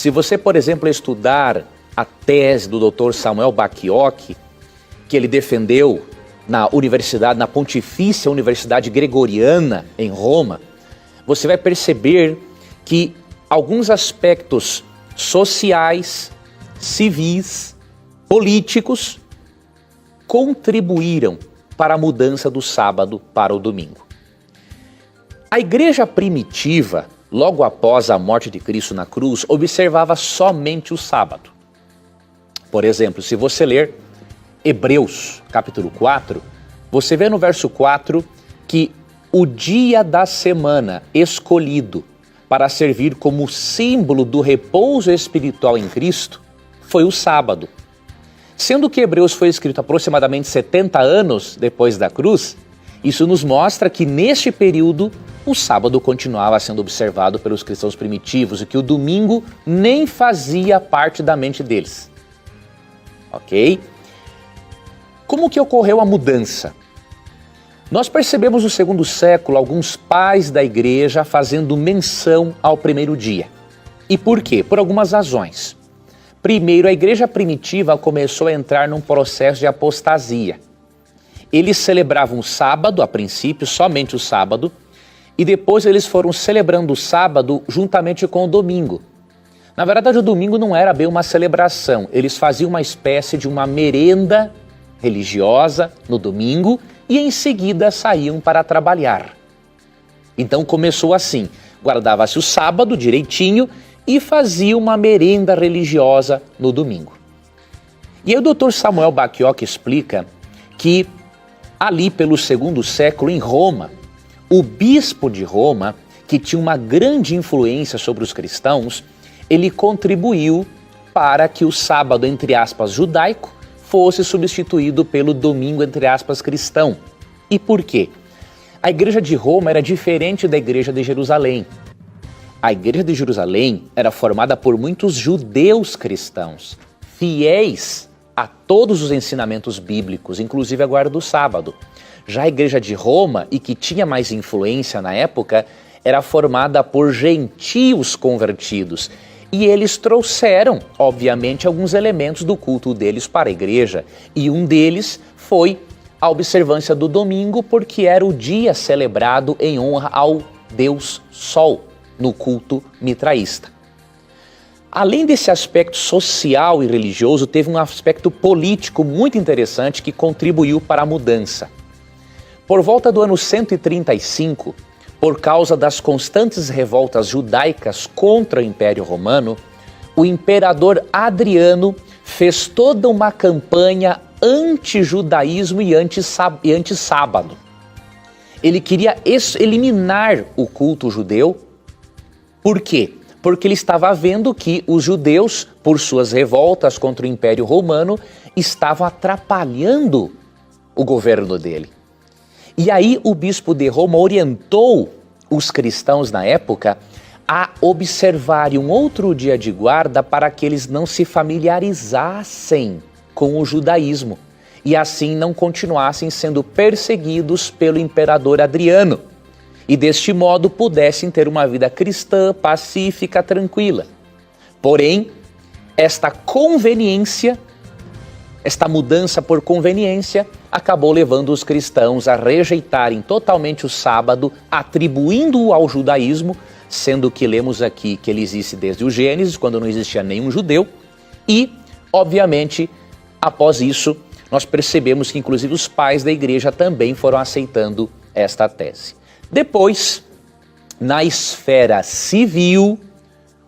Se você, por exemplo, estudar a tese do Dr. Samuel Bacchiocchi, que ele defendeu na Pontifícia Universidade Gregoriana, em Roma, você vai perceber que alguns aspectos sociais, civis, políticos contribuíram para a mudança do sábado para o domingo. A igreja primitiva, logo após a morte de Cristo na cruz, observava somente o sábado. Por exemplo, se você ler Hebreus, capítulo 4, você vê no verso 4 que o dia da semana escolhido para servir como símbolo do repouso espiritual em Cristo foi o sábado. Sendo que Hebreus foi escrito aproximadamente 70 anos depois da cruz, isso nos mostra que neste período o sábado continuava sendo observado pelos cristãos primitivos e que o domingo nem fazia parte da mente deles. Ok? Como que ocorreu a mudança? Nós percebemos no segundo século alguns pais da igreja fazendo menção ao primeiro dia. E por quê? Por algumas razões. Primeiro, a igreja primitiva começou a entrar num processo de apostasia. Eles celebravam o sábado, a princípio, somente o sábado, e depois eles foram celebrando o sábado juntamente com o domingo. Na verdade, o domingo não era bem uma celebração, eles faziam uma espécie de uma merenda religiosa no domingo e em seguida saíam para trabalhar. Então começou assim, guardava-se o sábado direitinho e fazia uma merenda religiosa no domingo. E aí o Dr. Samuel Bacchiocchi explica que ali pelo segundo século em Roma, o bispo de Roma, que tinha uma grande influência sobre os cristãos, ele contribuiu para que o sábado, entre aspas, judaico, fosse substituído pelo domingo, entre aspas, cristão. E por quê? A igreja de Roma era diferente da igreja de Jerusalém. A igreja de Jerusalém era formada por muitos judeus cristãos, fiéis a todos os ensinamentos bíblicos, inclusive a guarda do sábado. Já a igreja de Roma, e que tinha mais influência na época, era formada por gentios convertidos. E eles trouxeram, obviamente, alguns elementos do culto deles para a igreja. E um deles foi a observância do domingo, porque era o dia celebrado em honra ao Deus Sol, no culto mitraísta. Além desse aspecto social e religioso, teve um aspecto político muito interessante que contribuiu para a mudança. Por volta do ano 135, por causa das constantes revoltas judaicas contra o Império Romano, o imperador Adriano fez toda uma campanha anti-judaísmo e anti-sábado. Ele queria eliminar o culto judeu. Por quê? Porque ele estava vendo que os judeus, por suas revoltas contra o Império Romano, estavam atrapalhando o governo dele. E aí o bispo de Roma orientou os cristãos na época a observarem um outro dia de guarda para que eles não se familiarizassem com o judaísmo e assim não continuassem sendo perseguidos pelo imperador Adriano e deste modo pudessem ter uma vida cristã, pacífica, tranquila. Porém, esta mudança por conveniência acabou levando os cristãos a rejeitarem totalmente o sábado, atribuindo-o ao judaísmo, sendo que lemos aqui que ele existe desde o Gênesis, quando não existia nenhum judeu, e, obviamente, após isso, nós percebemos que inclusive os pais da igreja também foram aceitando esta tese. Depois, na esfera civil,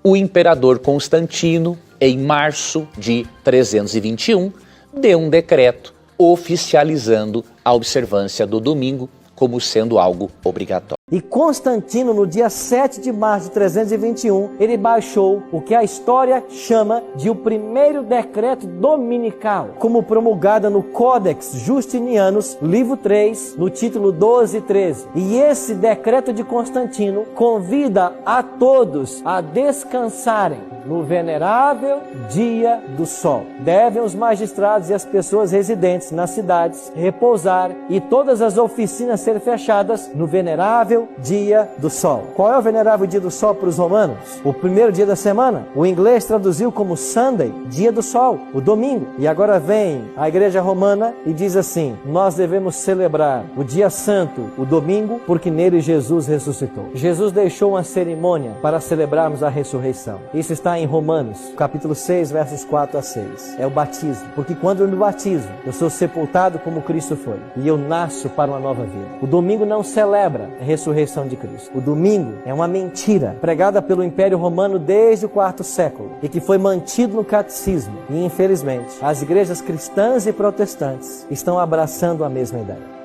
o imperador Constantino, em março de 321, deu um decreto oficializando a observância do domingo como sendo algo obrigatório. E Constantino, no dia 7 de março de 321, ele baixou o que a história chama de o primeiro decreto dominical, como promulgada no Codex Justinianus, livro 3, no título 12 e 13. E esse decreto de Constantino convida a todos a descansarem no venerável dia do sol. Devem os magistrados e as pessoas residentes nas cidades repousar e todas as oficinas ser fechadas no venerável venerável dia do sol. Qual é o venerável dia do sol para os romanos? O primeiro dia da semana. O inglês traduziu como Sunday, dia do sol, o domingo. E agora vem a igreja romana e diz assim: nós devemos celebrar o dia santo, o domingo, porque nele Jesus ressuscitou. Jesus deixou uma cerimônia para celebrarmos a ressurreição. Isso está em Romanos, capítulo 6, versos 4 a 6. É o batismo. Porque quando eu me batizo, eu sou sepultado como Cristo foi. E eu nasço para uma nova vida. O domingo não celebra a ressurreição de Cristo. O domingo é uma mentira pregada pelo Império Romano desde o quarto século e que foi mantido no catecismo. E infelizmente, as igrejas cristãs e protestantes estão abraçando a mesma ideia.